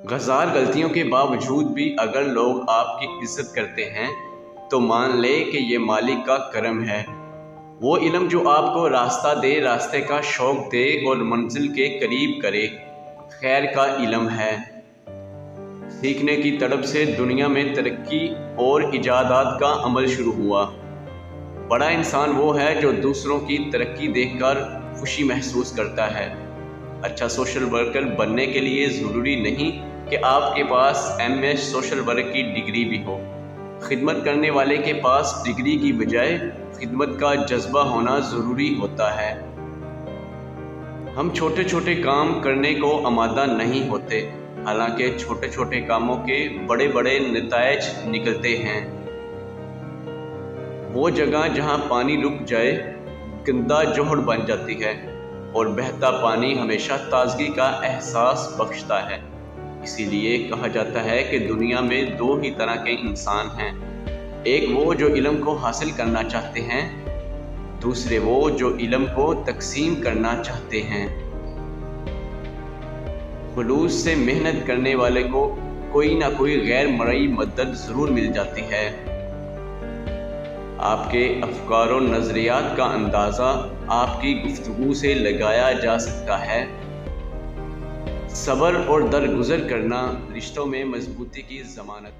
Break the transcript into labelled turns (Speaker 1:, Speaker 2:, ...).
Speaker 1: हजार गलतियों के बावजूद भी अगर लोग आपकी इज्जत करते हैं तो मान ले कि ये मालिक का करम है। वो इल्म जो आपको रास्ता दे, रास्ते का शौक दे और मंजिल के करीब करे, खैर का इल्म है। सीखने की तड़प से दुनिया में तरक्की और इजादात का अमल शुरू हुआ। बड़ा इंसान वो है जो दूसरों की तरक्की देखकर खुशी महसूस करता है। अच्छा सोशल वर्कर बनने के लिए ज़रूरी नहीं कि आपके पास MS सोशल वर्क की डिग्री भी हो। खिदमत करने वाले के पास डिग्री की बजाय खिदमत का जज्बा होना ज़रूरी होता है। हम छोटे छोटे काम करने को आमादा नहीं होते, हालांकि छोटे छोटे कामों के बड़े बड़े नतायज निकलते हैं। वो जगह जहां पानी रुक जाए गंदा जोहड़ बन जाती है और बहता पानी हमेशा ताजगी का एहसास बख्शता है। इसीलिए कहा जाता है कि दुनिया में दो ही तरह के इंसान हैं, एक वो जो इल्म को हासिल करना चाहते हैं, दूसरे वो जो इल्म को तकसीम करना चाहते हैं। खुलूस से मेहनत करने वाले को कोई ना कोई गैर मरई मदद ज़रूर मिल जाती है। आपके अफकार और नज़रियात का अंदाज़ा आपकी गुफ्तगू से लगाया जा सकता है। सब्र और दरगुजर करना रिश्तों में मजबूती की ज़मानत।